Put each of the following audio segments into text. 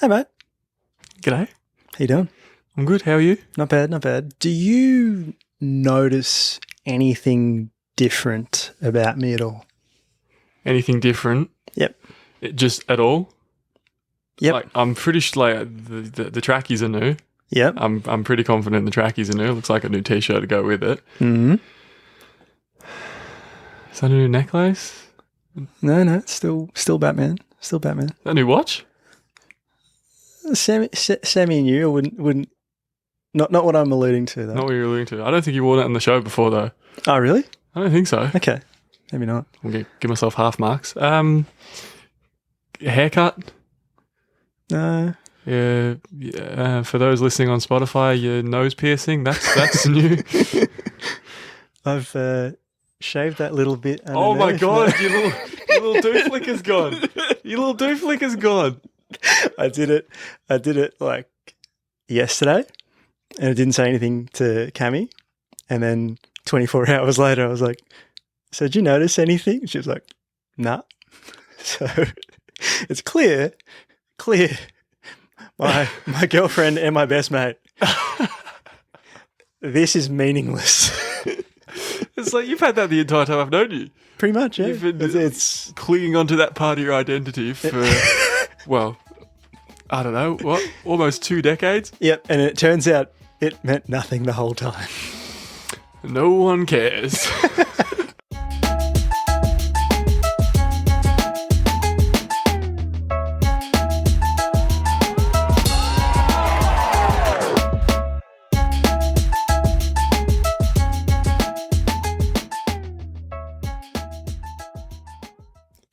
Hey, mate. G'day. How you doing? I'm good. How are you? Not bad, not bad. Do you notice anything different about me at all? Anything different? Yep. Just at all? Yep. Like, I'm pretty sure the trackies are new. Yep. I'm pretty confident the trackies are new. It looks like a new t-shirt to go with it. Mm-hmm. Is that a new necklace? No, it's still Batman. Still Batman. A new watch? Sammy and you, I wouldn't. Not what I'm alluding to, though. Not what you're alluding to. I don't think you wore that on the show before, though. Oh, really? I don't think so. Okay. Maybe not. I'll give myself half marks. Haircut? No. Yeah. For those listening on Spotify, your nose piercing, that's new. I've shaved that little bit. Oh my underneath. God, your little doof flicker's gone. Your little doof flicker's gone. I did it like yesterday, and I didn't say anything to Cammy. And then 24 hours later, I was like, "So did you notice anything?" She was like, "Nah." So it's clear. My girlfriend and my best mate. This is meaningless. It's like you've had that the entire time I've known you. Pretty much, yeah. You've been It's clinging onto that part of your identity for, well, I don't know, what, almost 2 decades? Yep, and it turns out it meant nothing the whole time. No one cares.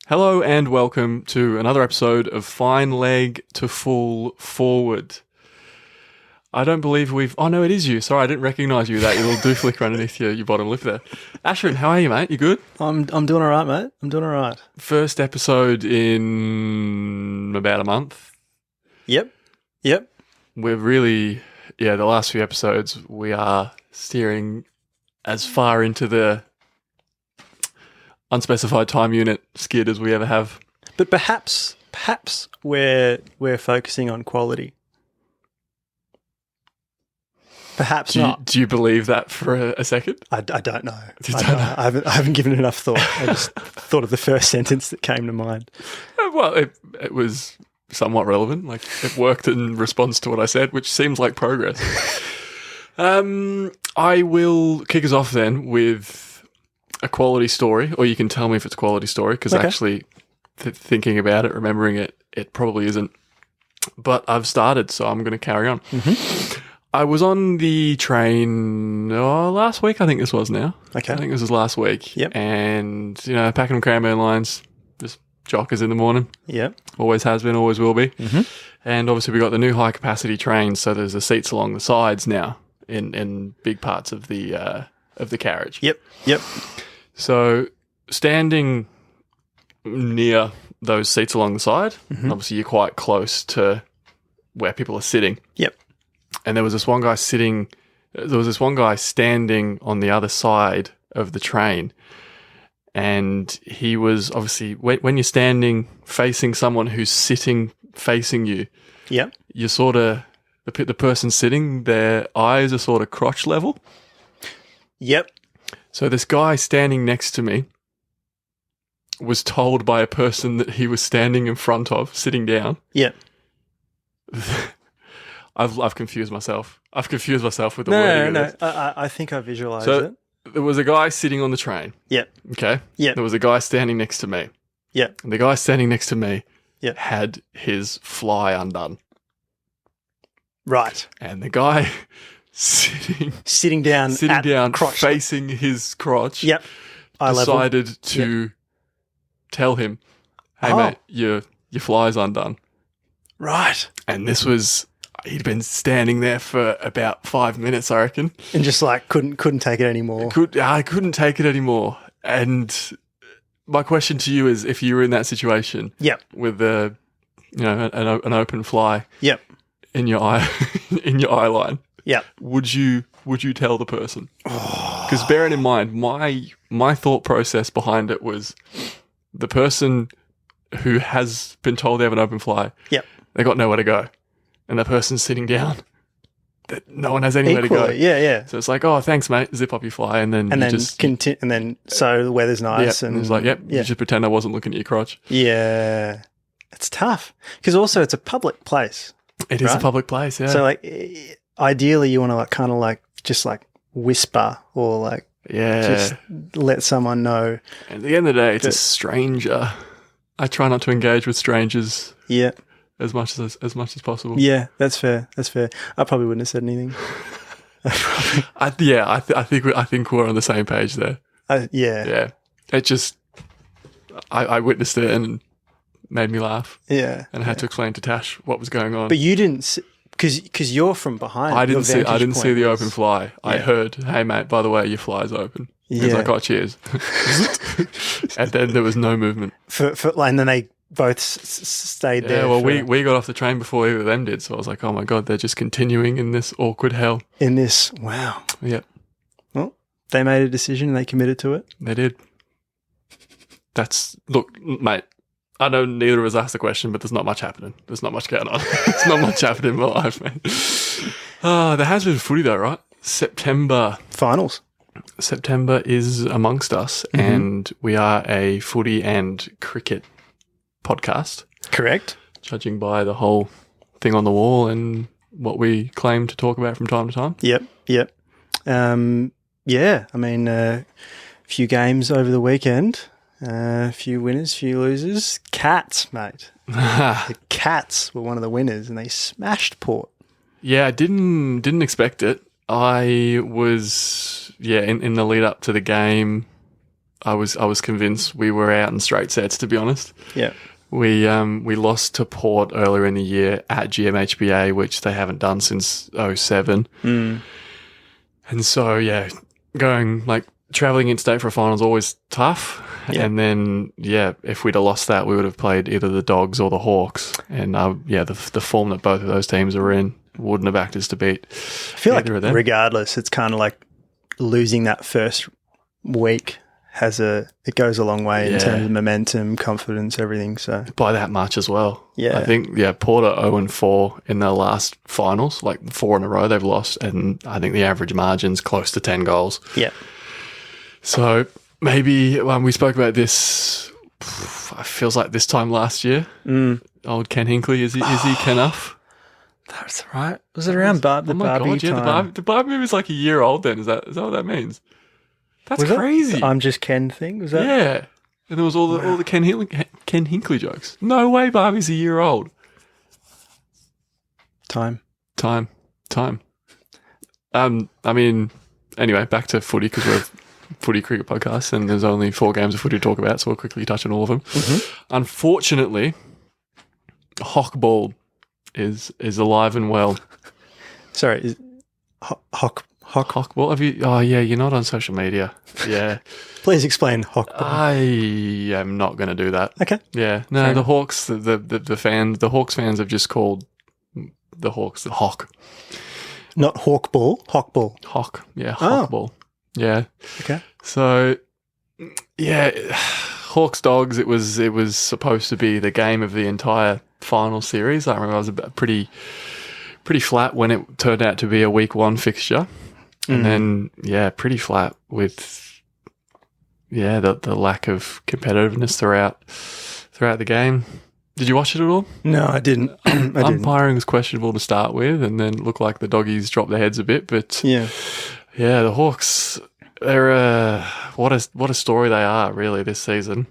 Hello and welcome to another episode of Fine Leg to Full Forward. I don't believe oh no, it is you. Sorry, I didn't recognise you, that your little doof flicker underneath your bottom lip there. Ashrin, how are you, mate? You good? I'm doing all right, mate. I'm doing all right. First episode in about a month. Yep. We're really, the last few episodes, we are steering as far into the unspecified time unit skid as we ever have. But perhaps we're focusing on quality. Perhaps not. Do you believe that for a second? I don't know. I haven't given it enough thought. I just thought of the first sentence that came to mind. Well, it was somewhat relevant. Like, it worked in response to what I said, which seems like progress. I will kick us off then with a quality story, or you can tell me if it's a quality story, because Okay. actually thinking about it, remembering it, it probably isn't. But I've started, so I'm going to carry on. Mm-hmm. I was on the train last week, I think this was now. Okay. I think this was last week. Yep. And, Pakenham Cranbourne lines, just jockers in the morning. Yep. Always has been, always will be. Mm-hmm. And obviously we got the new high capacity train, so there's the seats along the sides now in big parts of the carriage. Yep. So standing near those seats along the side, Mm-hmm. obviously you're quite close to where people are sitting. Yep. And there was this one guy standing on the other side of the train. And he was obviously, when you're standing facing someone who's sitting facing you, Yep. you're sort of, the person sitting, their eyes are sort of crotch level. Yep. So this guy standing next to me was told by a person that he was standing in front of, sitting down. Yep. I've confused myself. I've confused myself with the wording No. of this. I think I visualised So it. there was a guy sitting on the train. Yep. Okay? Yep. There was a guy standing next to me. Yep. And the guy standing next to me Yep. had his fly undone. Right. And the guy sitting down, crotch. facing his crotch, Yep. Eye level. decided to tell him, "Hey Oh. mate, your fly's undone." Right. And this was, he'd been standing there for about 5 minutes, I reckon. And just like couldn't take it anymore. I couldn't take it anymore. And my question to you is, if you were in that situation, Yep. with an open fly, Yep. in your eye, in your eye line, Yep. would you tell the person? Because bearing in mind, my thought process behind it was the person who has been told they have an open fly. Yep. they got nowhere to go, and the person's sitting down. That no one has anywhere to go. Yeah. So it's like, oh, thanks, mate. Zip up your fly, and then so the weather's nice, and it's like, you just pretend I wasn't looking at your crotch. Yeah, it's tough because also it's a public place. It is a public place, yeah. So like, ideally, you want to like kind of like just like whisper or like just let someone know. At the end of the day, it's a stranger. I try not to engage with strangers. Yeah. As much as possible. Yeah, that's fair. I probably wouldn't have said anything. I think we're on the same page there. Yeah. It just I witnessed it and made me laugh. Yeah, and I had to explain to Tash what was going on. But you didn't, because you're from behind. I didn't see the open fly. Yeah. I heard, "Hey mate, by the way, your fly's open." Yeah. He was like, "Oh, cheers," and then there was no movement. And then they both stayed there. Yeah, well, we got off the train before either of them did, so I was like, "Oh my god, they're just continuing in this awkward hell." Wow. Yeah. Well, they made a decision and they committed to it. They did. Look, mate. I know neither of us asked the question, but there's not much happening. There's not much going on. There's not much happening in my life, man. There has been footy though, right? September. Finals. September is amongst us, and we are a footy and cricket podcast. Correct. Judging by the whole thing on the wall and what we claim to talk about from time to time. Yep. Yeah, I mean, a few games over the weekend. A few winners, few losers. Cats, mate. The Cats were one of the winners, and they smashed Port. Yeah, I didn't expect it. I was in the lead up to the game. I was convinced we were out in straight sets. To be honest, yeah. We lost to Port earlier in the year at GMHBA, which they haven't done since 2007. And so going like traveling interstate for a final is always tough. Yeah. And then, if we'd have lost that, we would have played either the Dogs or the Hawks. And, the form that both of those teams are in wouldn't have acted as to beat I feel like regardless, it's kind of like losing that first week it goes a long way in terms of momentum, confidence, everything. So by that much as well. Yeah. I think, Port are 0-4 in their last finals, like 4 in a row they've lost. And I think the average margin's close to 10 goals. Yeah. So maybe when we spoke about this, it feels like this time last year. Old Ken Hinkley, is he Kenuff? That's right. Was it around the Barbie time? The Barbie movie is like a year old then. Is that what that means? That's crazy. I'm Just Ken thing? Was that? Yeah. And there was all the Ken Hinkley jokes. No way Barbie's a year old. Time. I mean, anyway, back to footy because we're footy cricket podcast and there's only 4 games of footy to talk about, so we'll quickly touch on all of them. Unfortunately, Hockball is alive and well. Sorry, is Hockball? Have you? Oh yeah, you're not on social media. Yeah. Please explain Hockball. I am not going to do that. Okay. Yeah. No, fair the enough. Hawks, the Hawks fans have just called the Hawks the Hawk. Not Hawkball. Hockball. Hawk. Yeah. Hockball. Yeah. Okay. So, Hawks Dogs. It was supposed to be the game of the entire final series. I remember I was pretty flat when it turned out to be a week 1 fixture, and then pretty flat with the lack of competitiveness throughout the game. Did you watch it at all? No, I didn't. Umpiring was questionable to start with, and then looked like the doggies dropped their heads a bit. But the Hawks, they're what a story they are really this season.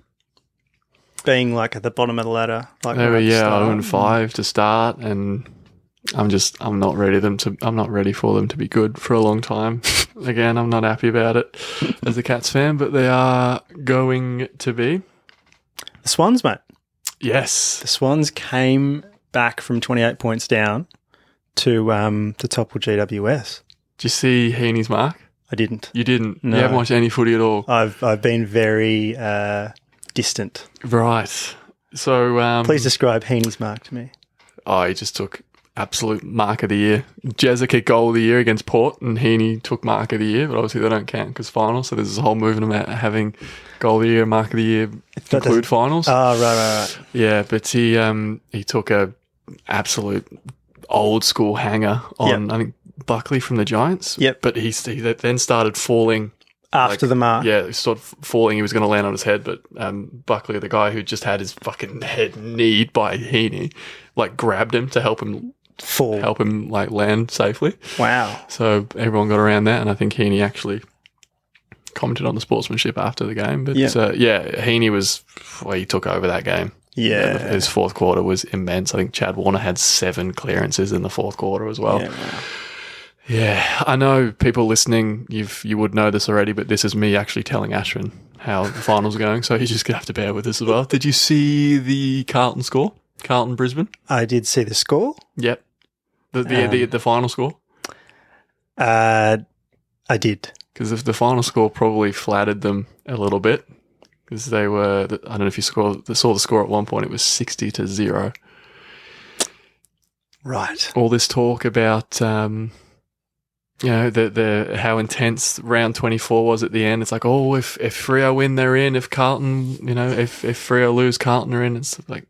Being like at the bottom of the ladder, like they were 0-5 to start, and I'm not ready for them to be good for a long time. Again, I'm not happy about it as a Cats fan, but they are going to be. The Swans, mate. Yes. The Swans came back from 28 points down to topple GWS. Did you see Heaney's mark? I didn't. You didn't? No. You haven't watched any footy at all? I've been very distant. Right. So please describe Heaney's mark to me. Oh, he just took absolute mark of the year. Jezza kicked goal of the year against Port, and Heaney took mark of the year, but obviously they don't count because finals. So there's this whole movement about having goal of the year, mark of the year include finals. Oh, right. Yeah, but he took a absolute old school hanger on, I think, Buckley from the Giants. Yep. But he then started falling. After the mark. Yeah, he started falling. He was going to land on his head, but Buckley, the guy who just had his fucking head kneed by Heaney, like grabbed him to help him like land safely. Wow. So everyone got around that, and I think Heaney actually commented on the sportsmanship after the game. But Heaney he took over that game. Yeah. His fourth quarter was immense. I think Chad Warner had 7 clearances in the fourth quarter as well. Yeah, wow. Yeah, I know people listening, you would know this already, but this is me actually telling Ashwin how the finals are going, so he's just going to have to bear with this as well. Did you see the Carlton score? Carlton-Brisbane? I did see the score. Yep. The final score? I did. Because the final score probably flattered them a little bit, because they were, I don't know if you saw the score at one point, it was 60-0. Right. All this talk about... the how intense round 24 was at the end. It's like, oh, if Freo win, they're in. If Carlton, if Freo lose, Carlton are in. It's like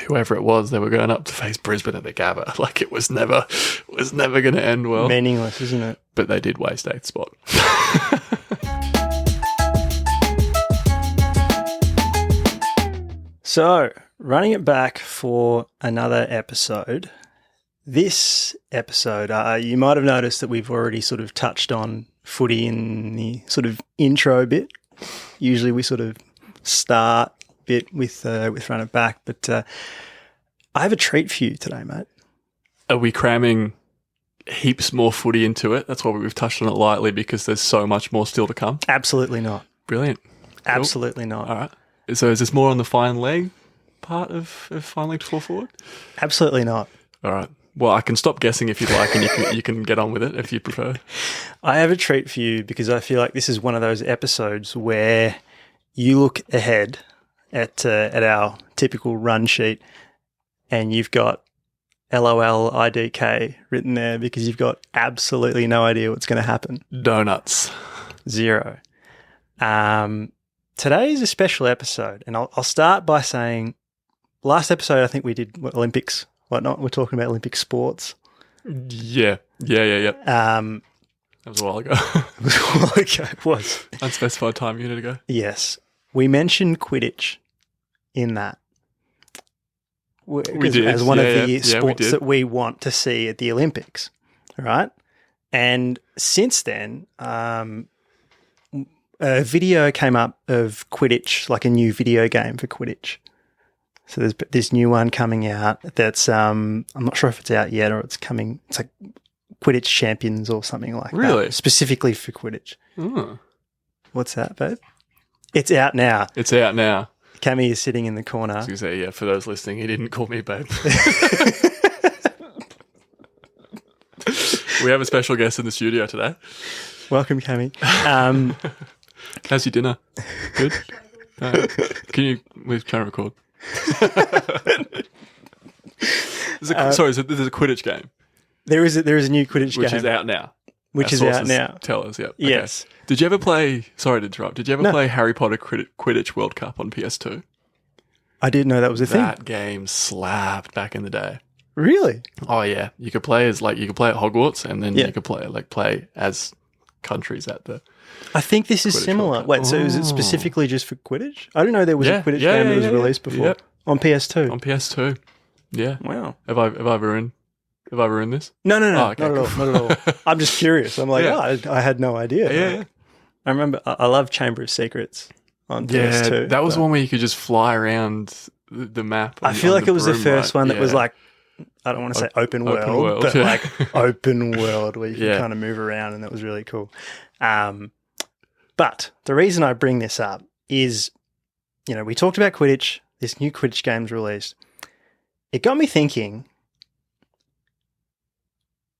whoever it was, they were going up to face Brisbane at the Gabba. Like it was never going to end well. Meaningless, isn't it? But they did waste 8th spot. So, running it back for another episode. This episode, you might have noticed that we've already sort of touched on footy in the sort of intro bit. Usually we sort of start a bit with run it back, but I have a treat for you today, mate. Are we cramming heaps more footy into it? That's why we've touched on it lightly, because there's so much more still to come. Absolutely not. Brilliant. Absolutely not. All right. So is this more on the fine leg part of fine leg to full forward? Absolutely not. All right. Well, I can stop guessing if you'd like, and you can get on with it if you prefer. I have a treat for you because I feel like this is one of those episodes where you look ahead at our typical run sheet and you've got LOL IDK written there because you've got absolutely no idea what's going to happen. Donuts. 0. Today is a special episode, and I'll start by saying last episode I think we did Olympics. Whatnot. We're talking about Olympic sports. Yeah. That was a while ago. It was. Unspecified time unit ago. Yes. We mentioned Quidditch in that. We did. As one of the sports that we want to see at the Olympics. Right? And since then, a video came up of Quidditch, like a new video game for Quidditch. So there's this new one coming out that's, I'm not sure if it's out yet or it's coming. It's like Quidditch Champions or something like that. Really? Specifically for Quidditch. Oh. What's that, babe? It's out now. It's out now. Cammy is sitting in the corner. I was going to say, yeah, for those listening, he didn't call me babe. We have a special guest in the studio today. Welcome, Cammy. How's your dinner? Good? Can you try and record? This is a Quidditch game. There is a new Quidditch game. Which is out now. Which is out now. Tell us, yeah. Okay. Yes. Did you ever play, sorry to interrupt, did you ever play Harry Potter Quidditch World Cup on PS2? I didn't know that was a thing. That game slapped back in the day. Really? Oh yeah. You could play at Hogwarts, and then you could play as countries at the I think this is Quidditch similar. Wait, so is it specifically just for Quidditch? I didn't know there was a Quidditch game that was released before. Yep. On PS2. On PS2. Yeah. Wow. Have I ruined this? No, Oh, okay, not at all. I'm just curious. I'm like, I had no idea. Yeah. I remember, I love Chamber of Secrets on PS2. That was one where you could just fly around the map. I feel like it was the first one that was like, I don't want to say open world, but like open world where you can kind of move around, and that was really cool. But the reason I bring this up is, we talked about Quidditch. This new Quidditch game's released. It got me thinking,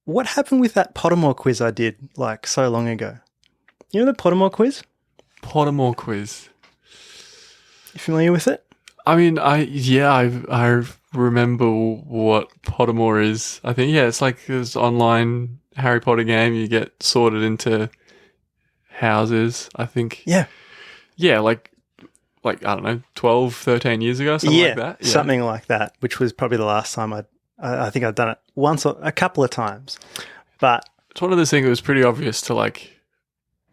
what happened with that Pottermore quiz I did like so long ago? You know the Pottermore quiz? Pottermore quiz. You familiar with it? I mean, I remember what Pottermore is. I think, it's like this online Harry Potter game. You get sorted into houses, I think. Yeah. Yeah, like like, I don't know, 12, 13 years ago, something like that? Yeah, something like that, which was probably the last time I think I'd done it once or a couple of times. But it's one of those things that was pretty obvious to, like,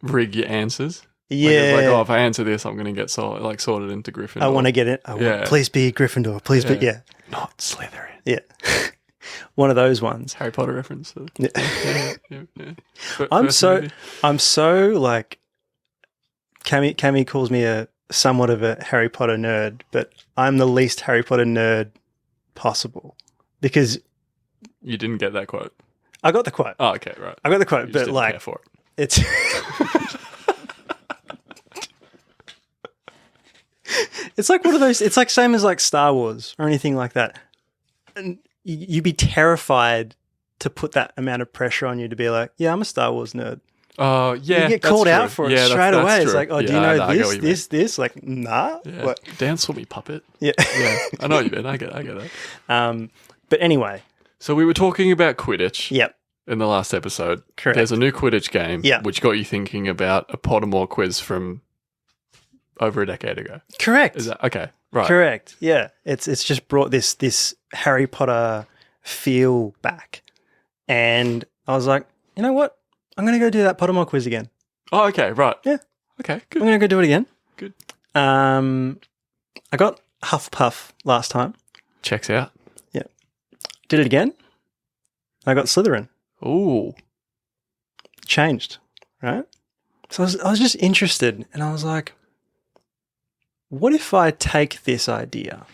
rig your answers. yeah. Like, it's like, oh, if I answer this, I'm going to get sorted into Gryffindor. I want to get it. Please be Gryffindor. Please be, Not Slytherin. Yeah. One of those ones. Harry Potter reference. Yeah. Yeah. I'm so like, Cammy calls me a somewhat of a Harry Potter nerd, but I'm the least Harry Potter nerd possible because You didn't get that quote. I got the quote. Oh, okay, right. I got the quote, You just but didn't like care for it. it's it's like one of those. It's like same as like Star Wars or anything like that. And you'd be terrified to put that amount of pressure on you to be like, yeah, I'm a Star Wars nerd. Oh, yeah. You get called out for it straight away. It's like, oh, do you know this? Like, nah. Yeah. What? Dance for me, puppet. Yeah. Yeah. I know what you mean. I get that. But anyway. So we were talking about Quidditch. Yep. In the last episode. Correct. There's a new Quidditch game. Yeah. Which got you thinking about a Pottermore quiz from over a decade ago. Correct. Is that okay? Right. Correct. Yeah. It's just brought this Harry Potter feel back. And I was like, you know what? I'm going to go do that Pottermore quiz again. Oh, okay. Right. Yeah. Okay. Good. I'm going to go do it again. Good. I got Hufflepuff last time. Checks out. Yeah. Did it again. I got Slytherin. Ooh. Changed. Right? So I was just interested and I was like, what if I take this idea?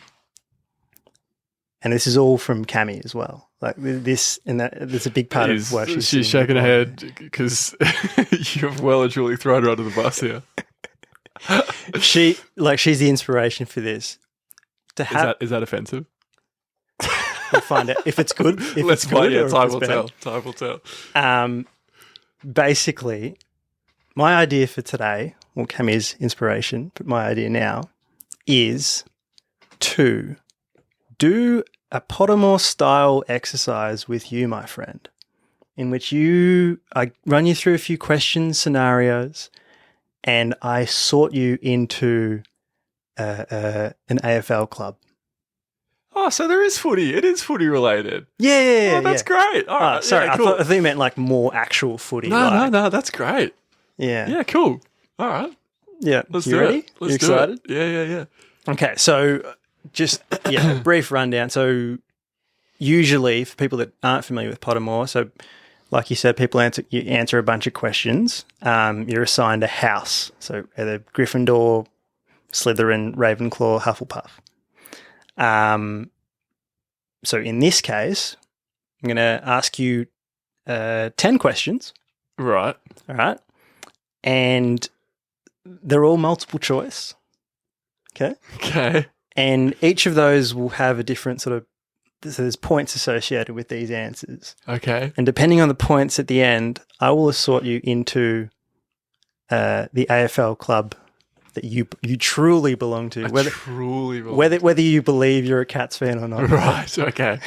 And this is all from Cammy as well. Like this and that, there's a big part of what she's shaking her head because you've well and truly thrown her under the bus here. She's the inspiration for this. Is that offensive? We'll find out if it's good. If Let's it's good, yeah, or time if will it's tell. bad. Time will tell. Basically, my idea for today, well, Cammy's inspiration, but my idea now is to do a Pottermore style exercise with you, my friend, in which I run you through a few questions, scenarios, and I sort you into an AFL club. Oh, so there is footy. It is footy related. Yeah. Oh, that's great. All right. Sorry, yeah, cool. I thought you meant like more actual footy. No, that's great. Yeah. Yeah, cool. All right. Yeah. Let's you do ready? it. Let's you do excited? it. Yeah. Okay, so just a brief rundown. So usually for people that aren't familiar with Pottermore, so like you said, you answer a bunch of questions. You're assigned a house. So either Gryffindor, Slytherin, Ravenclaw, Hufflepuff. So in this case, I'm going to ask you 10 questions. Right. All right. And they're all multiple choice. Okay. And each of those will have a different so there's points associated with these answers. Okay. And depending on the points at the end, I will assort you into the AFL club that you truly belong to. Whether you believe you're a Cats fan or not. Right. Okay.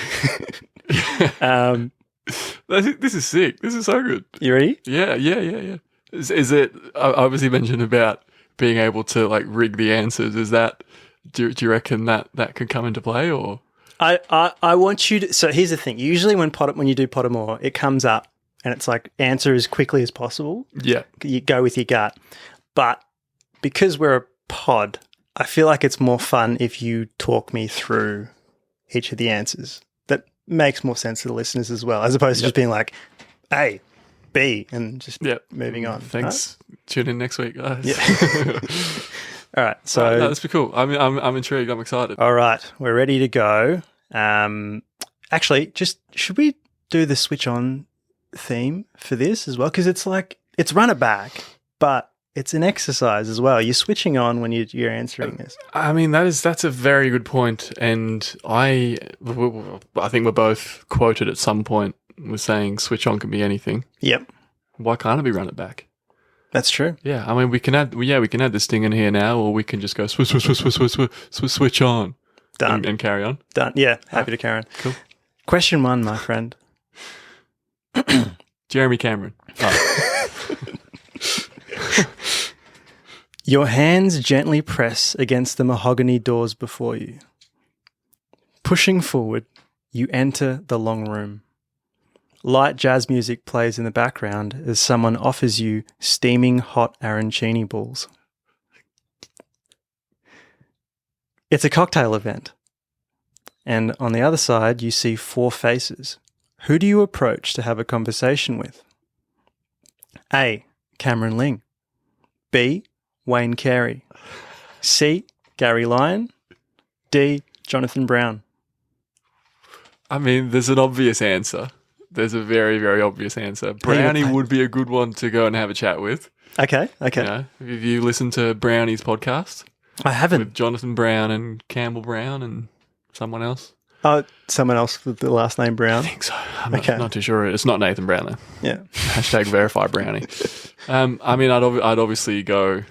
This is sick. This is so good. You ready? Yeah. Is it obviously mentioned about being able to like rig the answers? Is that do you reckon that could come into play or? I want you to. So here's the thing. Usually when you do Pottermore, it comes up and it's like answer as quickly as possible. Yeah. You go with your gut, but because we're a pod, I feel like it's more fun if you talk me through each of the answers. That makes more sense to the listeners as well, as opposed to just being like A, B, and just moving on. Thanks. Right? Tune in next week, guys. Yeah. All right. So no, that's pretty cool. I'm intrigued. I'm excited. All right. We're ready to go. Actually, should we do the switch on theme for this as well? Because it's run it back, but it's an exercise as well. You're switching on when you're answering this. I mean, that's a very good point. And I think we're both quoted at some point with saying switch on can be anything. Yep. Why can't it be run it back? That's true. Yeah. I mean, we can add this thing in here now, or we can just go switch on. Done. And carry on. Done. Yeah. Happy to carry on. Cool. Question 1, my friend. Jeremy Cameron. Oh. Your hands gently press against the mahogany doors before you. Pushing forward, you enter the long room. Light jazz music plays in the background as someone offers you steaming hot arancini balls. It's a cocktail event. And on the other side, you see 4 faces. Who do you approach to have a conversation with? A. Cameron Ling. B. Wayne Carey. C. Gary Lyon. D. Jonathan Brown. I mean, there's an obvious answer. There's a very, very obvious answer. Brownie would be a good one to go and have a chat with. Okay. You know, have you listened to Brownie's podcast? I haven't. With Jonathan Brown and Campbell Brown and someone else? Oh, someone else with the last name Brown? I think so. I'm not too sure. It's not Nathan Brown, though. Yeah. Hashtag verify Brownie. I mean, I'd obviously go...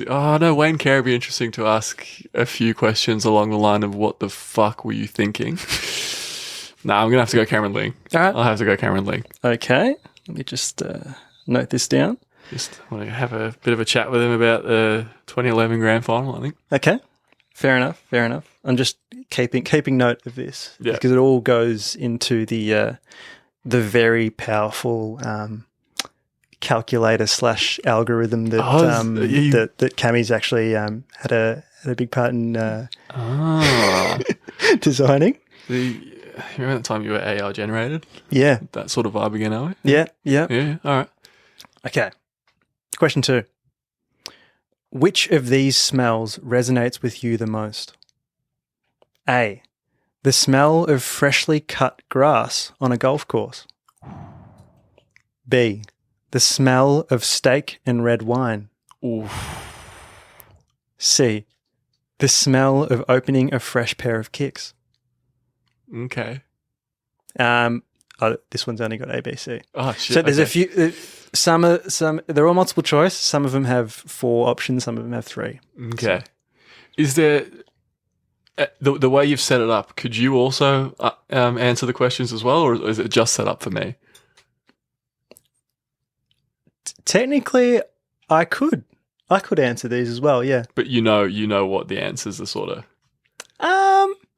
Oh, no, Wayne Carey would be interesting to ask a few questions along the line of what the fuck were you thinking? No, I'm going to have to go Cameron Ling. All right. I'll have to go Cameron Ling. Okay. Let me just note this down. Just want to have a bit of a chat with him about the 2011 grand final, I think. Okay. Fair enough. I'm just keeping note of this because it all goes into the very powerful calculator / algorithm that that Cammy's actually had a big part in designing. Remember that time you were AI generated? Yeah. That sort of vibe again, are we? Yeah. Yeah. All right. Okay. Question 2. Which of these smells resonates with you the most? A. The smell of freshly cut grass on a golf course. B. The smell of steak and red wine. Oof. C. The smell of opening a fresh pair of kicks. Okay. This one's only got A, B, C. Oh shit! So there's a few. Some they're all multiple choice. Some of them have 4 options. Some of them have 3. Okay. So. Is there the way you've set it up? Could you also answer the questions as well, or is it just set up for me? Technically, I could answer these as well. Yeah. But you know what the answers are, sort of.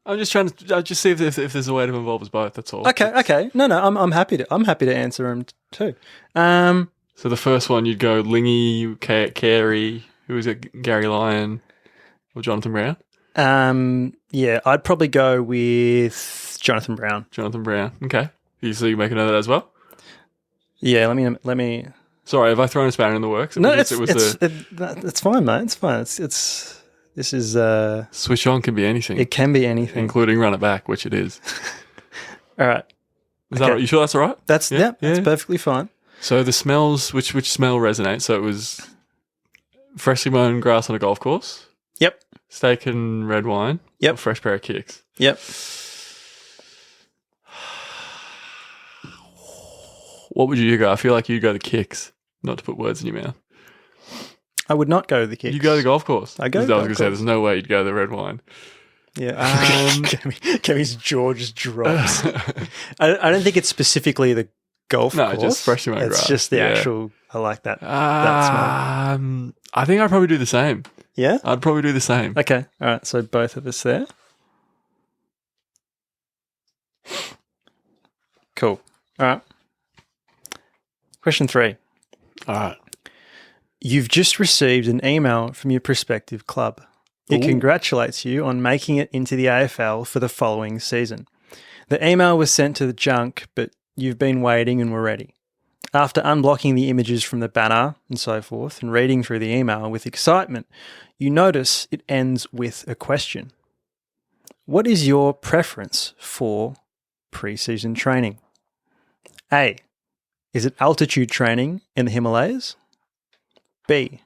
I'm just trying to just see if there's a way to involve us both. That's all. Okay. No. I'm happy to answer them too. So the first one, you'd go Lingy, Carey. Who is it? Gary Lyon or Jonathan Brown? Yeah, I'd probably go with Jonathan Brown. Jonathan Brown. Okay. So you make a note of that as well. Yeah. Let me. Sorry, have I thrown a spanner in the works? It's fine, mate. It's fine. This is switch on can be anything. It can be anything, including run it back, which it is. All right. Is that right? You sure that's all right? That's perfectly fine. So the smells, which smell resonates? So it was freshly mown grass on a golf course. Yep. Steak and red wine. Yep. A fresh pair of kicks. Yep. What would you go? I feel like you'd go the kicks, not to put words in your mouth. I would not go the kicks. You go the golf course. I go. I was going to say, there's no way you'd go the red wine. Yeah. Kevin's jaw just drops. I don't think it's specifically the golf course. No, just freshly mown grass. It's just the actual. I like that. That smell. I think I'd probably do the same. Yeah. I'd probably do the same. Okay. All right. So both of us there. Cool. All right. Question 3. All right. You've just received an email from your prospective club. It congratulates you on making it into the AFL for the following season. The email was sent to the junk, but you've been waiting and were ready. After unblocking the images from the banner and so forth and reading through the email with excitement, you notice it ends with a question. What is your preference for pre-season training? A. Is it altitude training in the Himalayas? B.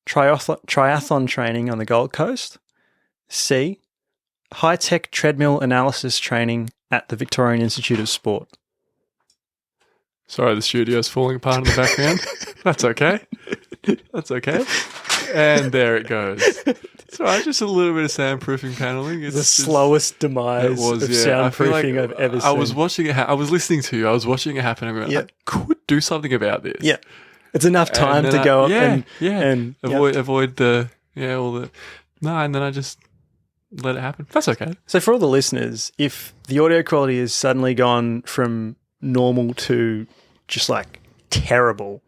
Triathlon training on the Gold Coast? C. High-tech treadmill analysis training at the Victorian Institute of Sport? Sorry, the studio's falling apart in the background. That's okay. That's okay. And there it goes. Sorry, just a little bit of soundproofing paneling. It's the slowest demise of soundproofing I've ever seen. I was watching it. I was listening to you. I was watching it happen. And I could do something about this. Yeah. It's enough time to go up and avoid all the and then I just let it happen. That's okay. So for all the listeners, if the audio quality has suddenly gone from normal to just like terrible,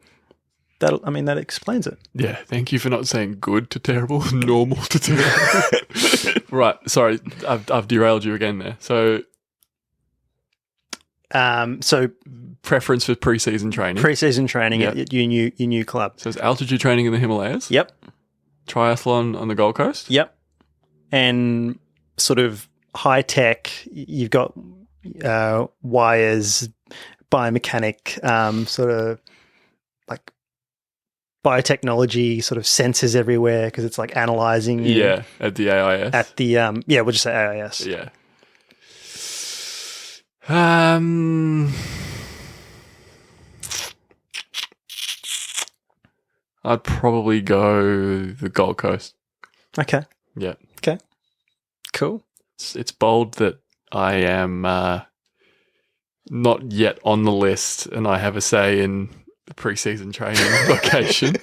that explains it. Yeah, thank you for not saying good to terrible, normal to terrible. Right, sorry, I've derailed you again there. So preference for pre-season training. Pre-season training at your new club. So it's altitude training in the Himalayas. Yep. Triathlon on the Gold Coast. Yep. And sort of high tech. You've got wires, biomechanic, sort of like biotechnology, sort of sensors everywhere because it's like analyzing. Yeah, at the AIS. At the we'll just say AIS. Yeah. I'd probably go the Gold Coast. Okay. Yeah. Okay. Cool. It's bold that I am not yet on the list and I have a say in the pre-season training location.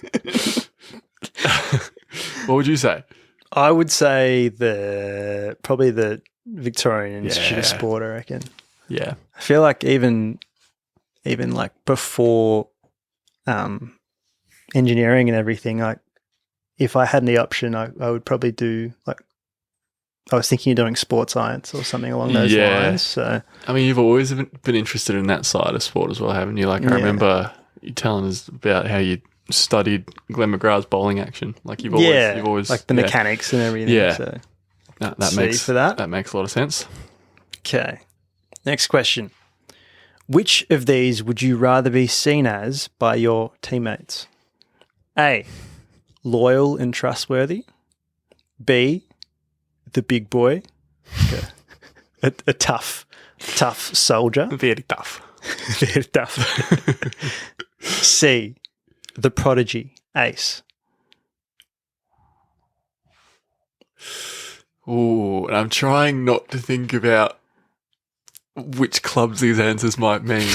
What would you say? I would say probably the Victorian Institute of Sport, I reckon. Yeah. I feel like even like before engineering and everything, like if I had the option, I would probably do like I was thinking of doing sports science or something along those lines. So I mean, you've always been interested in that side of sport as well, haven't you? Like I remember you telling us about how you studied Glenn McGrath's bowling action. Like you've always like the mechanics and everything. Yeah. So that makes a lot of sense. Okay. Next question. Which of these would you rather be seen as by your teammates? A, loyal and trustworthy. B, the big boy. A tough soldier. Very tough. Very tough. C, the prodigy, ace. Ooh, and I'm trying not to think about which clubs these answers might mean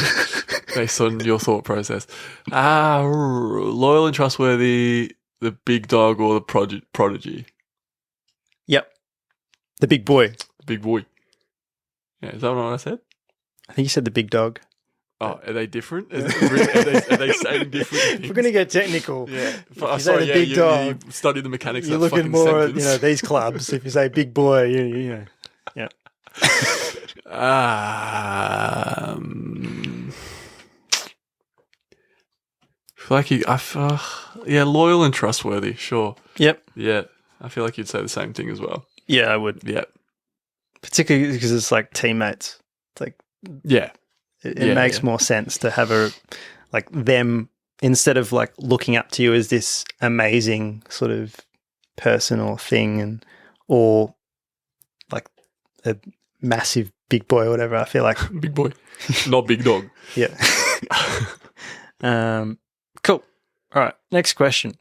based on your thought process. Loyal and trustworthy, the big dog or the prodigy? Yep. The big boy. The big boy. Yeah, is that what I said? I think you said the big dog. Oh, are they different? Are they saying different things? We're going to get technical. Yeah. You say the big dog. You studied the mechanics you're of that looking fucking more sentence. at these clubs. If you say big boy, you know. Yeah. I feel like loyal and trustworthy, sure. Yep. Yeah, I feel like you'd say the same thing as well. Yeah, I would. Yeah. Particularly because it's like teammates. It's like it makes more sense to have them instead of like looking up to you as this amazing sort of person or thing or like a massive big boy or whatever. I feel like big boy, not big dog. Yeah. Cool. All right. Next question.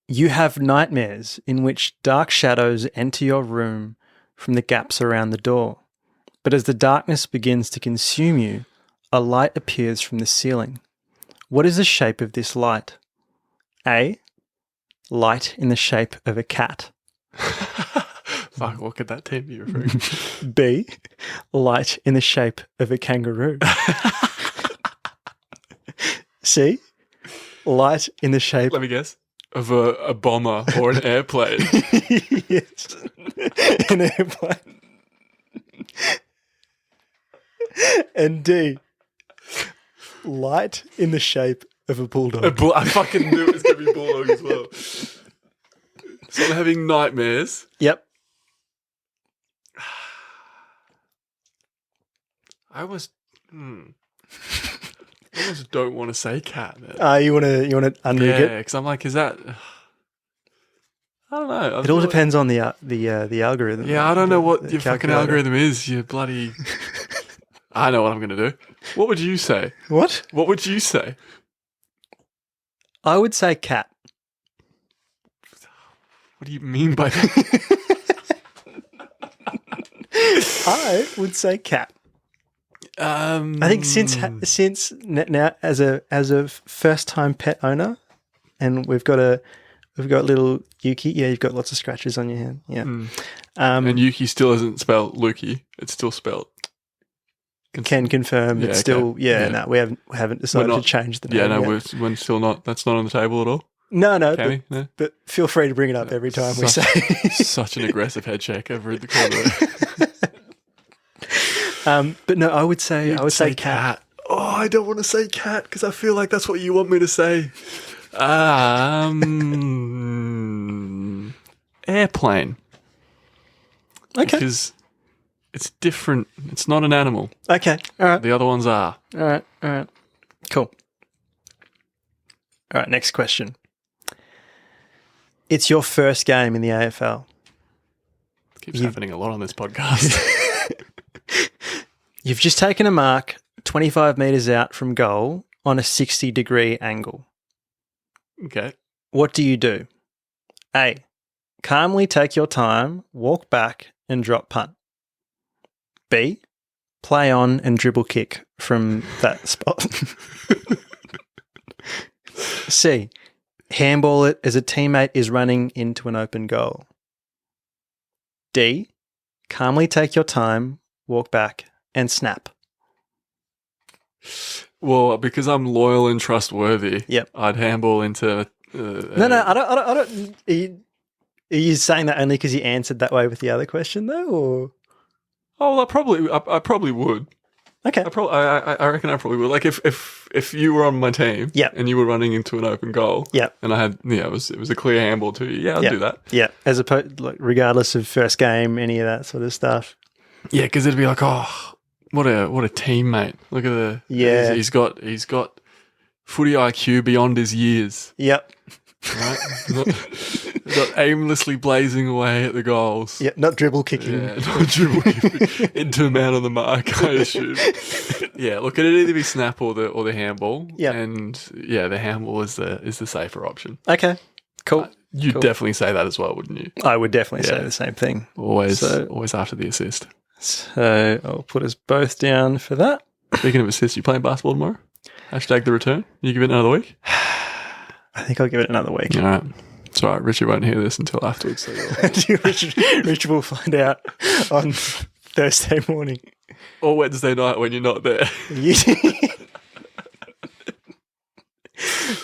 You have nightmares in which dark shadows enter your room from the gaps around the door. But as the darkness begins to consume you, a light appears from the ceiling. What is the shape of this light? A, light in the shape of a cat. Fuck, what could that team be referring to? B, light in the shape of a kangaroo. C, light in the shape... Let me guess. Of a bomber or an airplane. Yes. An airplane. And D, light in the shape of a bulldog. I fucking knew it was going to be bulldog as well. So I'm having nightmares. Yep. I almost don't want to say cat. You want to unrig it? Yeah, because I'm like, is that... I don't know. It all depends on the algorithm. Yeah, I don't know what your fucking algorithm is. You bloody... I know what I'm going to do. What would you say? What? What would you say? I would say cat. What do you mean by that? I would say cat. I think since now as a first time pet owner, and we've got little Yuki. Yeah, you've got lots of scratches on your hand. Yeah, and Yuki still isn't spelled Lukey. It's still spelled. Can confirm. Yeah, It's still. okay. Yeah, Yeah. no, we haven't decided to change the name. Yeah, no, yet. we're still not. That's not on the table at all. No, Cammy, no? but feel free to bring it up every time we say. Such an aggressive head check over at the corner. But no, I would say cat. Oh, I don't want to say cat because I feel like that's what you want me to say. Airplane. Okay. Because it's different. It's not an animal. Okay. All right. The other ones are. All right. Cool. All right. Next question. It's your first game in the AFL. Keeps happening a lot on this podcast. You've just taken a mark 25 metres out from goal on a 60-degree angle. Okay. What do you do? A. Calmly take your time, walk back and drop punt. B. Play on and dribble kick from that spot. C. Handball it as a teammate is running into an open goal. D. Calmly take your time, walk back and snap. Well, because I'm loyal and trustworthy, Yep. I'd handball into. No, I don't. Are you saying that only because you answered that way with the other question, though, or? Oh, well, I probably would. Okay. I reckon I probably would. Like if you were on my team, Yep. and you were running into an open goal, Yep. and I had, it was a clear handball to you. Yeah, I'd do that. Yeah, as opposed, like, regardless of first game, any of that sort of stuff. Yeah, because it'd be like, oh, what a teammate. Look at the He's got footy IQ beyond his years. Yep. Right, not aimlessly blazing away at the goals. Yep. Not dribble kicking. Yeah, not dribble kicking into a man on the mark, I assume. Yeah, look, it'd either be snap or the handball. Yeah, and yeah, the handball is the safer option. Okay, cool. You'd Cool. definitely say that as well, wouldn't you? I would definitely say the same thing. Always after the assist. So I'll put us both down for that. Speaking of assists, you playing basketball tomorrow? Hashtag the return. You give it another week? I think I'll give it another week. All right. It's all right. Richard won't hear this until afterwards. So Richard will find out on Thursday morning. or Wednesday night when you're not there.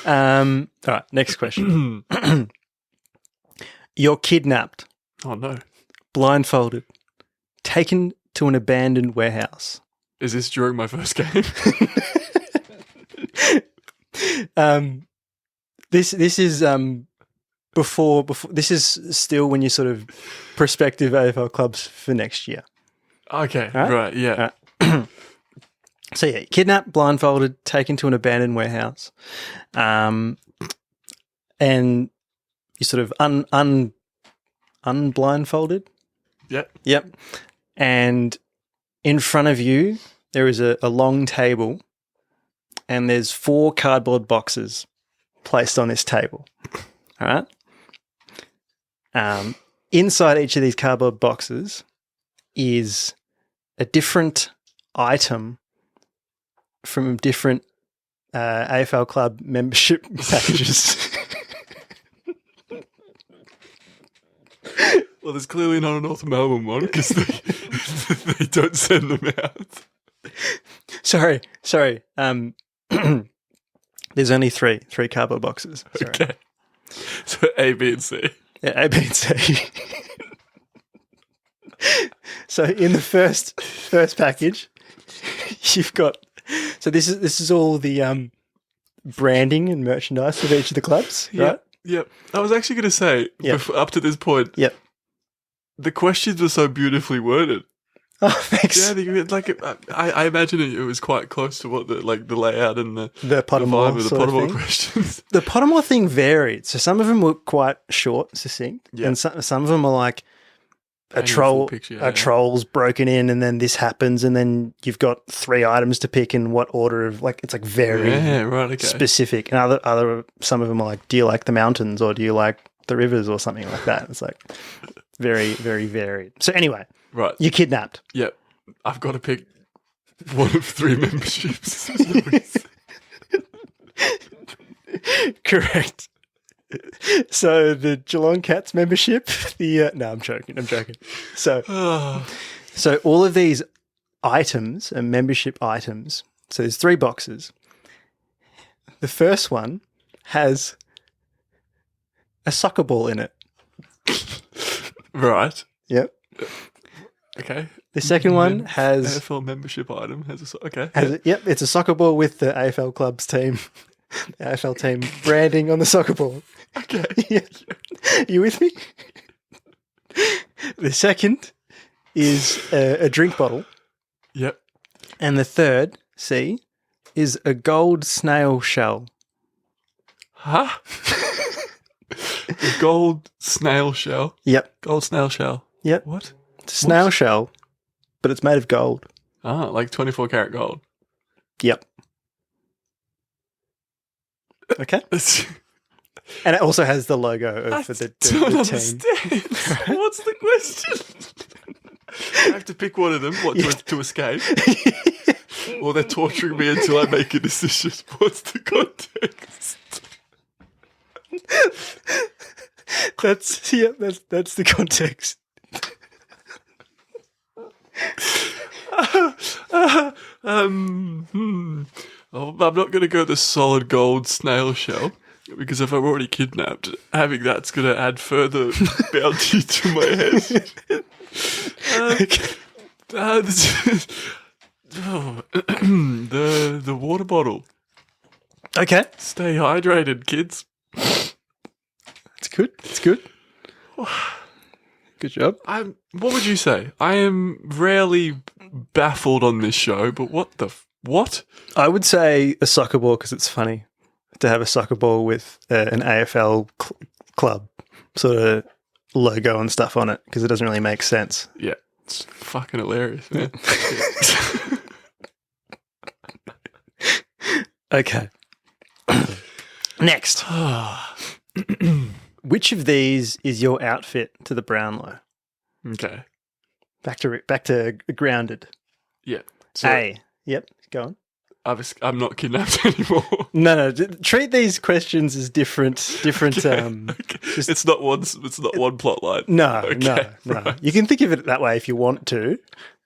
All right, next question. You're kidnapped, Oh, no. blindfolded, taken to an abandoned warehouse. Is this during my first game? This is before this is still when you're sort of prospective AFL clubs for next year. Okay. All Right. Yeah. So yeah, kidnapped, blindfolded, taken to an abandoned warehouse, and you sort of unblindfolded. Yep. And in front of you there is a long table, and there's 4 cardboard boxes placed on this table. All right. Inside each of these cardboard boxes is a different item from different AFL club membership packages. Well, there's clearly not a North Melbourne one because they don't send them out. Sorry. There's only three cardboard boxes. Sorry. Okay. So A, B, and C. Yeah, A, B, and C. So in the first package, you've got. So this is all the branding and merchandise of each of the clubs, right? Yep. I was actually going to say, up to this point, Yep. the questions were so beautifully worded. Oh, thanks. Yeah, I imagine it was quite close to what the layout and the Pottermore vibe of the sort of Pottermore thing. questions. The Pottermore thing varied. So some of them were quite short, succinct, and some of them are like a troll's broken in, and then this happens, and then you've got 3 items to pick in what order of it's like very specific. And other some of them are like, do you like the mountains or do you like the rivers or something like that? It's like very, very varied. So anyway, right, you're kidnapped. Yep, I've got to pick One of 3 memberships. Correct. So the Geelong Cats membership, no, I'm joking. So all of these items are membership items. So there's 3 boxes. The first one has a soccer ball in it. Right. Yep. Okay. The second one has AFL membership item has a okay. Yep, it's a soccer ball with the AFL club's team, the AFL team branding on the soccer ball. Okay. Yeah. You with me? The second is a drink bottle, Yep. and the third, C, is a gold snail shell. Huh? A gold snail shell. Yep. Gold snail shell. Yep. What? It's a snail shell, but it's made of gold. Ah, like 24 karat gold. Yep. Okay. It's- And it also has the logo of the team. What's the question? I have to pick one of them. What, to escape? Or they're torturing me until I make a decision. What's the context? That's the context. I'm not going to go the solid gold snail shell because if I'm already kidnapped, having that's going to add further bounty to my head. The water bottle. Okay. Stay hydrated, kids. It's good. It's good. Good job. What would you say? I am rarely baffled on this show, but what? I would say a soccer ball because it's funny to have a soccer ball with an AFL club sort of logo and stuff on it because it doesn't really make sense. Yeah, it's fucking hilarious, man. Okay. Next. Which of these is your outfit to the Brownlow? Okay. Back to grounded. Yeah. So A. Yep. Go on. I'm not kidnapped anymore. No. Treat these questions as different. Okay. It's not one plot line. No. Right. You can think of it that way if you want to.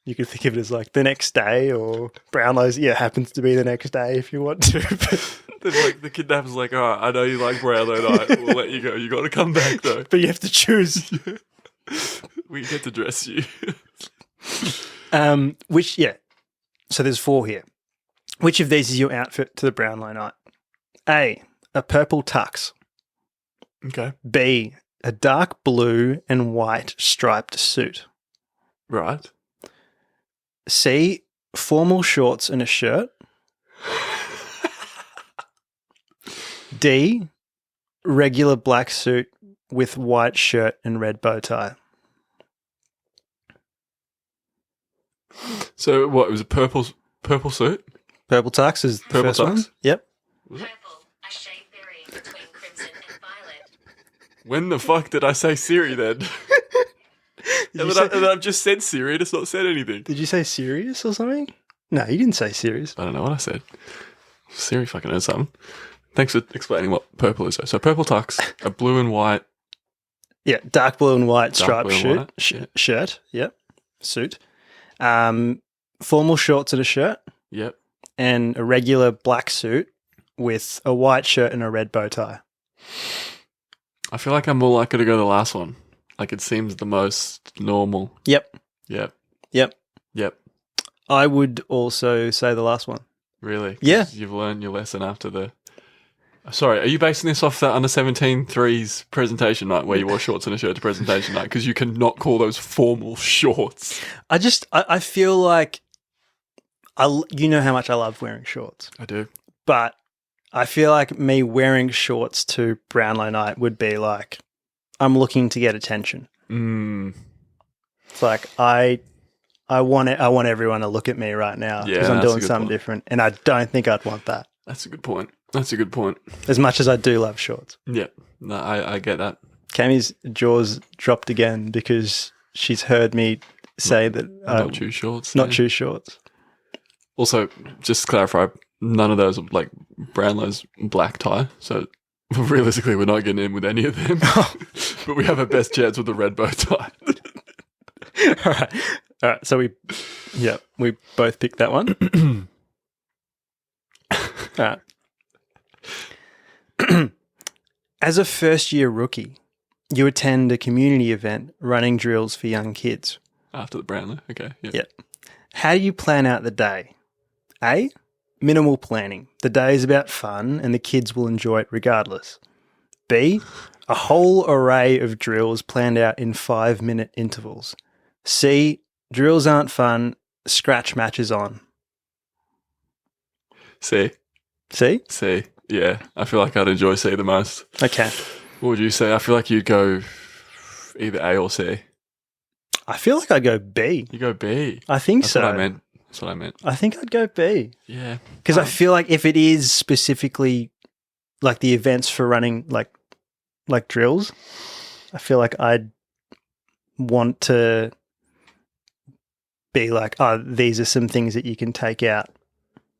You could think of it as like the next day or Brownlow's. Yeah, happens to be the next day if you want to. But Then like the kidnapper's like, all right, I know you like Brownlow night. We'll let you go. You got to come back though. but you have to choose. We get to dress you. So there's 4 here. Which of these is your outfit to the Brownlow night? A. A purple tux. Okay. B. A dark blue and white striped suit. Right. C. Formal shorts and a shirt. D. Regular black suit with white shirt and red bow tie. So what? It was a purple suit. Purple tux is the Purple first tux? one. Yep. Purple, a shade varying between crimson and violet. When the fuck did I say Siri then? And then I've just said Siri and it's not said anything. Did you say serious or something? No, you didn't say serious. I don't know what I said. Siri fucking knows something. Thanks for explaining what purple is. So purple tux, a blue and white. Yeah, dark blue and white Dark striped blue and shirt. white, Shirt. Yep. Suit. Formal shorts and a shirt, Yep. and a regular black suit with a white shirt and a red bow tie. I feel like I'm more likely to go the last one. Like it seems the most normal. Yep. Yep. Yep. Yep. I would also say the last one. Really? 'Cause Yeah. You've learned your lesson after the... Sorry, are you basing this off the under-17 threes presentation night where you wore shorts and a shirt to presentation night? Because you cannot call those formal shorts. I feel like, you know how much I love wearing shorts, I do. but I feel like me wearing shorts to Brownlow night would be like, I'm looking to get attention. It's like, I want everyone to look at me right now Yeah, because I'm that's a doing good something point. different, and I don't think I'd want that That's a good point. That's a good point. as much as I do love shorts. Yeah. No, I get that. Cammie's jaws dropped again because she's heard me say that Not choose shorts. not yeah. choose shorts. Also, just to clarify, none of those are like Brownlow's black tie. So realistically, we're not getting in with any of them. But we have our best chance with the red bow tie. All right. So we both picked that one. All right. As a first-year rookie, you attend a community event running drills for young kids. After the Brownlow, okay. Yep. How do you plan out the day? A, minimal planning. The day is about fun and the kids will enjoy it regardless. B, a whole array of drills planned out in 5-minute intervals. C, drills aren't fun, scratch matches on. C. C? C. Yeah, I feel like I'd enjoy C the most. Okay. What would you say? I feel like you'd go either A or C. I feel like I'd go B. You go B. I think That's so. what I meant. That's what I meant. I think I'd go B. Yeah. Because I feel like if it is specifically like the events for running like drills, I feel like I'd want to be like, oh, these are some things that you can take out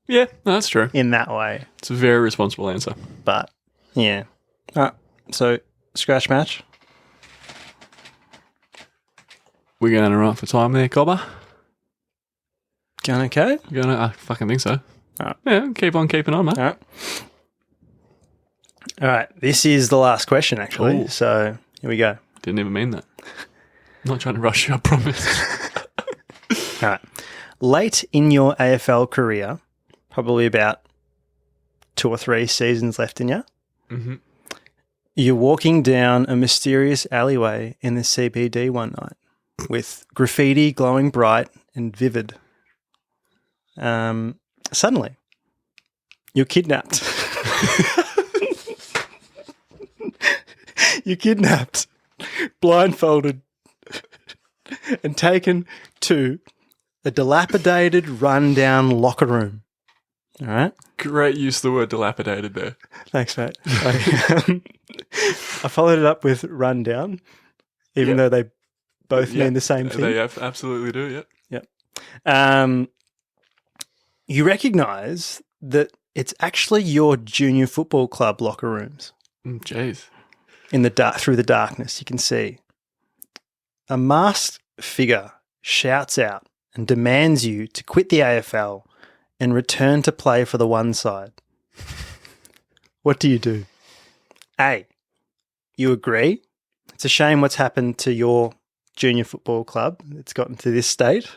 Yeah, no, that's true. in that way. It's a very responsible answer. But yeah. All right. So scratch match. We're going to run for time there, Cobber. Going okay? I fucking think so. Alright. Yeah, keep on keeping on, mate. All right. All right. This is the last question, actually. Ooh. So here we go. Didn't even mean that. I'm not trying to rush you, I promise. All right. Late in your AFL career, probably about 2 or 3 seasons left in you, Mm-hmm. you're walking down a mysterious alleyway in the CBD one night with graffiti glowing bright and vivid. Suddenly, you're kidnapped. You're kidnapped, blindfolded, and taken to a dilapidated, rundown locker room. All right? Great use of the word dilapidated there. Thanks, mate. I followed it up with rundown, even though they both mean the same thing. They absolutely do, yeah. You recognise that it's actually your junior football club locker rooms. Jeez. In the through the darkness, you can see a masked figure shouts out and demands you to quit the AFL and return to play for the one side. What do you do? A, you agree. It's a shame what's happened to your junior football club. It's gotten to this state,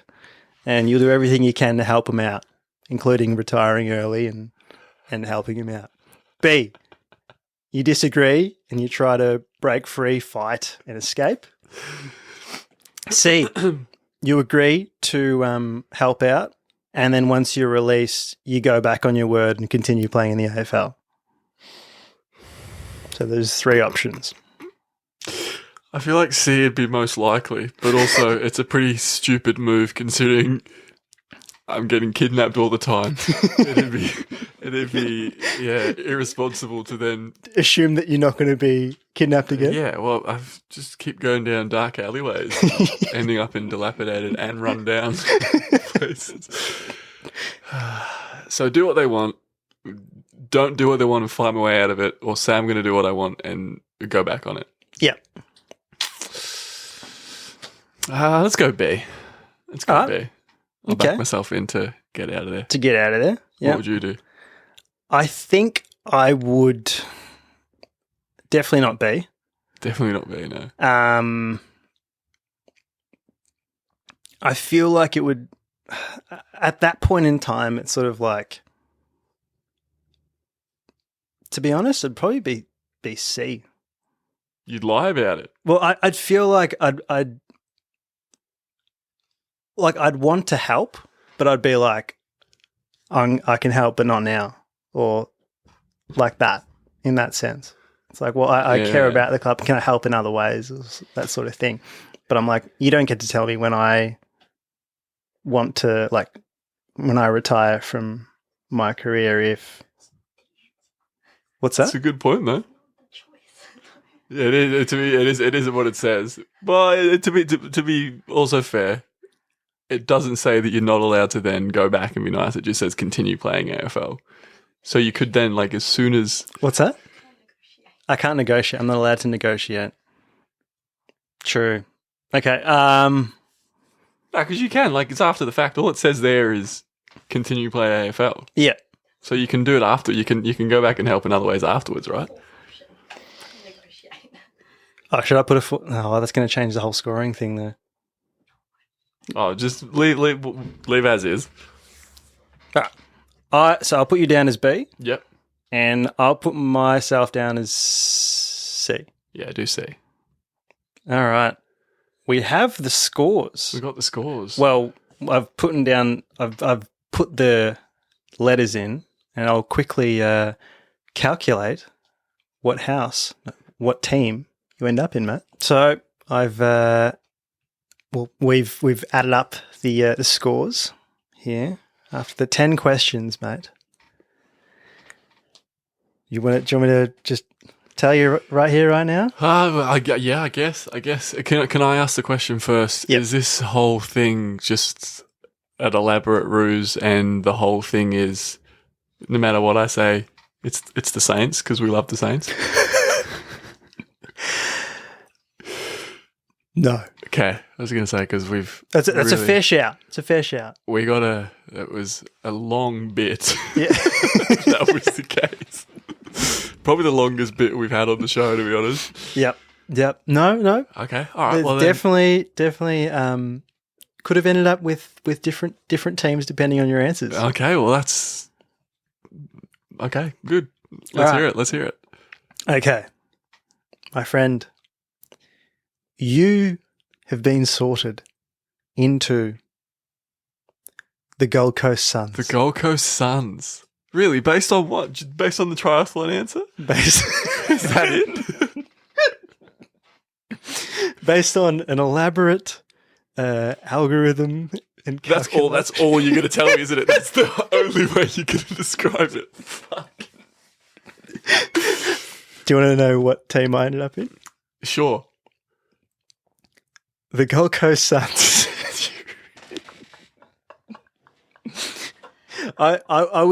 and you'll do everything you can to help him out, including retiring early and helping him out. B, you disagree and you try to break free, fight, and escape. C, you agree to help out, and then once you're released, you go back on your word and continue playing in the AFL. So there's 3 options. I feel like C would be most likely, but also it's a pretty stupid move considering I'm getting kidnapped all the time. It'd be irresponsible to then Assume that you're not going to be kidnapped again? Yeah, well, I've just keep going down dark alleyways, ending up in dilapidated and run down places. So do what they want. Don't do what they want and fight my way out of it, or say I'm going to do what I want and go back on it. Yeah. Let's go B. Let's go B. I'll Okay. back myself in to get out of there. To get out of there? Yeah. What would you do? I think I would definitely not be. Definitely not B, no. I feel like it would, at that point in time, it's sort of like, to be honest, it'd probably be C. You'd lie about it. Well, I'd feel like I'd want to help, but I'd be like, I can help, but not now, or like that, in that sense. It's like, well, I care about the club. Can I help in other ways? That sort of thing. But I'm like, you don't get to tell me when I want to, like, when I retire from my career, if... What's that? That's a good point, though. Yeah, it is. To me, it isn't what it says. But to be also fair, it doesn't say that you're not allowed to then go back and be nice. It just says continue playing AFL. So you could then, like, as soon as... What's that? I can't negotiate. I'm not allowed to negotiate. True. Okay. No, because you can. Like, it's after the fact. All it says there is continue play AFL. Yeah. So you can do it after. You can go back and help in other ways afterwards, right? Negotiate. Oh, should I put a foot? Oh, that's going to change the whole scoring thing, though. Oh, just leave as is. So I'll put you down as B, Yep. and I'll put myself down as C. Yeah, do see. All right. We have the scores. We got the scores. Well, I've put the letters in, and I'll quickly calculate what team you end up in, Matt. So we've added up the scores here after the 10 questions, mate. Do you want me to just tell you right here, right now? I guess. Can I ask the question first? Yep. Is this whole thing just an elaborate ruse, and the whole thing is, no matter what I say, it's the Saints because we love the Saints? No. Okay, I was going to say because we've That's a fair shout. It's a fair shout. It was a long bit. Yeah. That was the case. Probably the longest bit we've had on the show, to be honest. Yep. No. Okay, all right. There's Well, then, definitely could have ended up with different teams depending on your answers. okay. Well, that's okay. Good. Let's hear it. Okay. My friend, you have been sorted into the Gold Coast Suns. The Gold Coast Suns. Really? Based on what? Just based on the triathlon answer? Is that it? Based on an elaborate algorithm and That's all you're going to tell me, isn't it? That's the only way you're going to describe it. Fuck. Do you want to know what team I ended up in? Sure. The Gold Coast Suns. I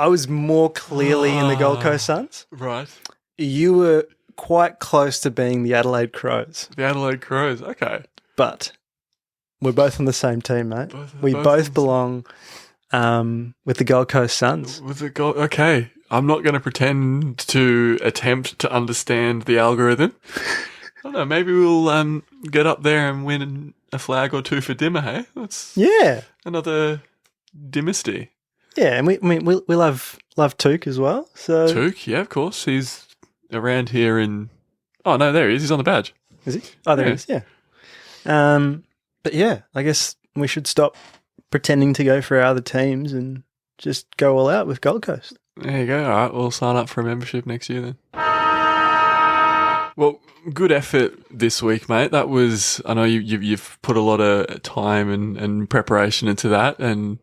was more clearly in the Gold Coast Suns. Right. You were quite close to being the Adelaide Crows, The Adelaide Crows. Okay. but we're both on the same team, mate. We both on both the belong with the Gold Coast Suns. With the gold. Okay. I'm not going to pretend to attempt to understand the algorithm. I don't know. Maybe we'll get up there and win a flag or two for Dimmer, hey? That's Yeah, another dynasty. yeah, and we love Took as well. So Took, yeah, of course. He's around here in... Oh, no, there he is. He's on the badge. is he? Oh, there Yeah. he is. Yeah. But yeah, I guess we should stop pretending to go for our other teams and just go all out with Gold Coast. There you go. All right, we'll sign up for a membership next year then. Well, good effort this week, mate. That was... I know you've put a lot of time and preparation into that, and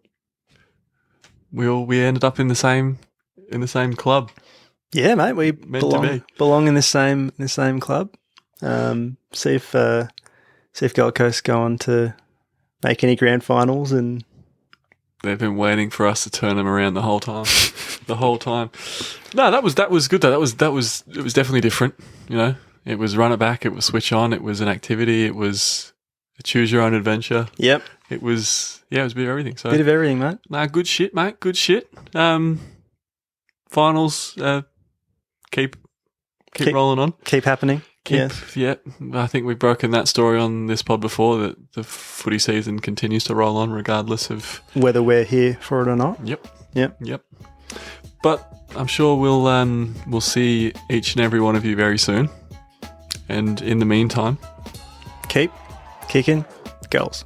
we ended up in the same club. Yeah, mate, we Meant to be. belong in the same club. See if Gold Coast go on to make any grand finals, and They've been waiting for us to turn them around the whole time. No, that was good though. It was definitely different. You know, it was run it back. It was switch on. It was an activity. It was a choose your own adventure. yep, It was a bit of everything. So bit of everything, mate. nah, good shit, mate. Good shit. Finals. Keep rolling on. Keep happening. Yeah. I think we've broken that story on this pod before, that the footy season continues to roll on regardless of... Whether we're here for it or not. Yep. But I'm sure we'll see each and every one of you very soon. And in the meantime... Keep kicking goals.